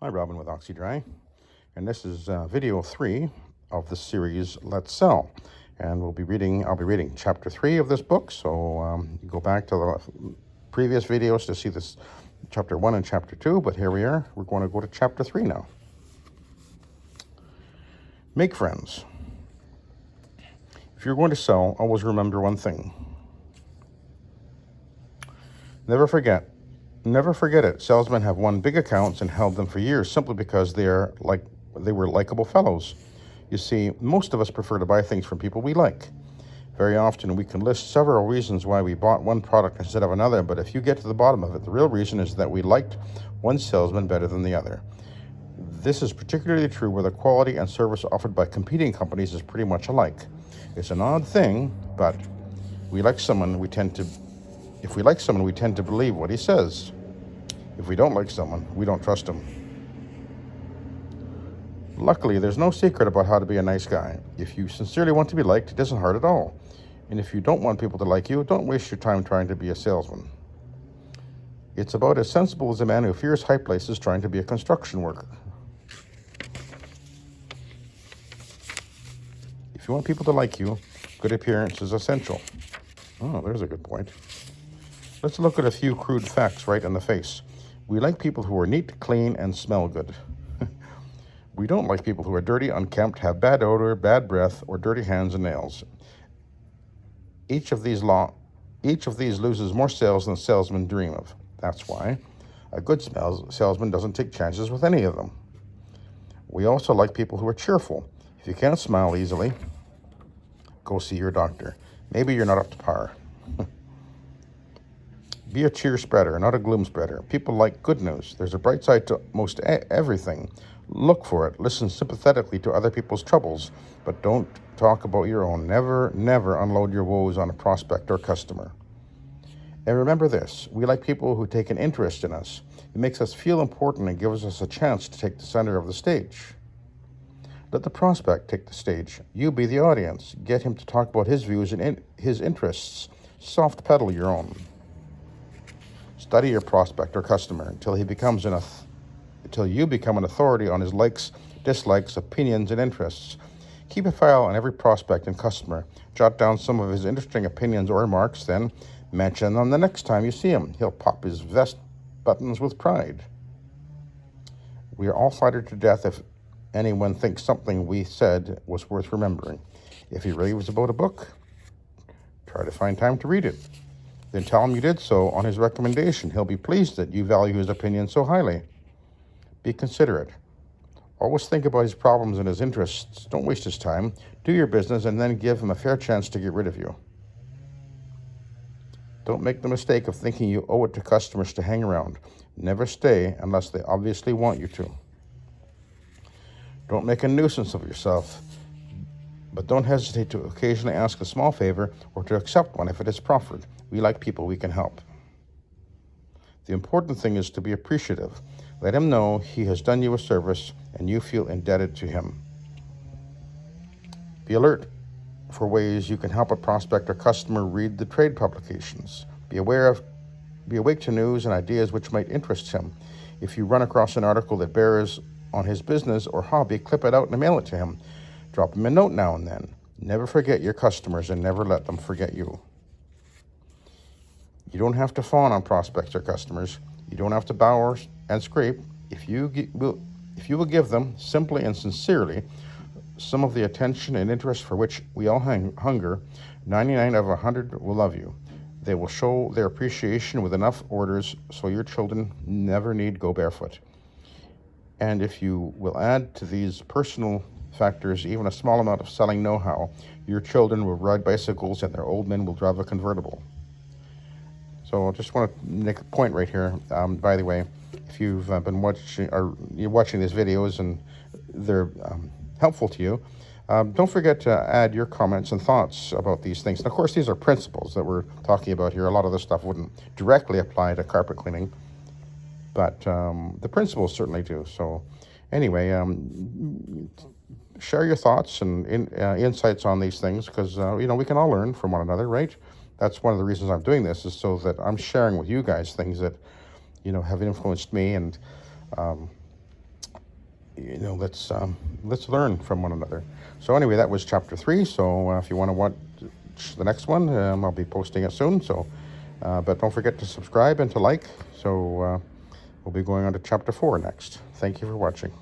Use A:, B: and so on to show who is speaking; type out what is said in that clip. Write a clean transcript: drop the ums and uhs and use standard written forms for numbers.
A: Hi, Robin with Oxy-Dry, and this is video 3 of the series Let's Sell. And I'll be reading chapter 3 of this book, so you go back to the previous videos to see this chapter 1 and chapter 2, but here we are. We're going to go to chapter 3 now. Make friends. If you're going to sell, always remember one thing. Never forget it. Salesmen have won big accounts and held them for years simply because they were likable fellows. You see, most of us prefer to buy things from people we like. Very often we can list several reasons why we bought one product instead of another, but if you get to the bottom of it, the real reason is that we liked one salesman better than the other. This is particularly true where the quality and service offered by competing companies is pretty much alike. It's an odd thing, but if we like someone, we tend to believe what he says. If we don't like someone, we don't trust him. Luckily, there's no secret about how to be a nice guy. If you sincerely want to be liked, it isn't hard at all. And if you don't want people to like you, don't waste your time trying to be a salesman. It's about as sensible as a man who fears high places trying to be a construction worker. If you want people to like you, good appearance is essential. Oh, there's a good point. Let's look at a few crude facts right in the face. We like people who are neat, clean, and smell good. We don't like people who are dirty, unkempt, have bad odor, bad breath, or dirty hands and nails. Each of these loses more sales than salesmen dream of. That's why a good salesman doesn't take chances with any of them. We also like people who are cheerful. If you can't smile easily, go see your doctor. Maybe you're not up to par. Be a cheer spreader, not a gloom spreader. People like good news. There's a bright side to most everything. Look for it. Listen sympathetically to other people's troubles, but don't talk about your own. Never, never unload your woes on a prospect or customer. And remember this, we like people who take an interest in us. It makes us feel important and gives us a chance to take the center of the stage. Let the prospect take the stage. You be the audience. Get him to talk about his views and his interests. Soft pedal your own. Study your prospect or customer until you become an authority on his likes, dislikes, opinions, and interests. Keep a file on every prospect and customer. Jot down some of his interesting opinions or remarks, then mention them the next time you see him. He'll pop his vest buttons with pride. We are all flattered to death if anyone thinks something we said was worth remembering. If he raves about a book, try to find time to read it. Then tell him you did so on his recommendation. He'll be pleased that you value his opinion so highly. Be considerate. Always think about his problems and his interests. Don't waste his time. Do your business and then give him a fair chance to get rid of you. Don't make the mistake of thinking you owe it to customers to hang around. Never stay unless they obviously want you to. Don't make a nuisance of yourself, but don't hesitate to occasionally ask a small favor or to accept one if it is proffered. We like people we can help. The important thing is to be appreciative. Let him know he has done you a service and you feel indebted to him. Be alert for ways you can help a prospect or customer read the trade publications. Be awake to news and ideas which might interest him. If you run across an article that bears on his business or hobby, clip it out and mail it to him. Drop him a note now and then. Never forget your customers and never let them forget you. You don't have to fawn on prospects or customers. You don't have to bow and scrape. If you will give them, simply and sincerely, some of the attention and interest for which we all hunger, 99 out of 100 will love you. They will show their appreciation with enough orders so your children never need go barefoot. And if you will add to these personal factors even a small amount of selling know-how, your children will ride bicycles and their old men will drive a convertible. So I just want to make a point right here. By the way, if you've been watching or you're watching these videos and they're helpful to you, don't forget to add your comments and thoughts about these things. And of course, these are principles that we're talking about here. A lot of this stuff wouldn't directly apply to carpet cleaning, but the principles certainly do. So anyway, share your thoughts and insights on these things because, we can all learn from one another, right? That's one of the reasons I'm doing this, is so that I'm sharing with you guys things that, have influenced me and let's learn from one another. So anyway, that was chapter 3. So if you want to watch the next one, I'll be posting it soon. So, but don't forget to subscribe and to like. So we'll be going on to chapter 4 next. Thank you for watching.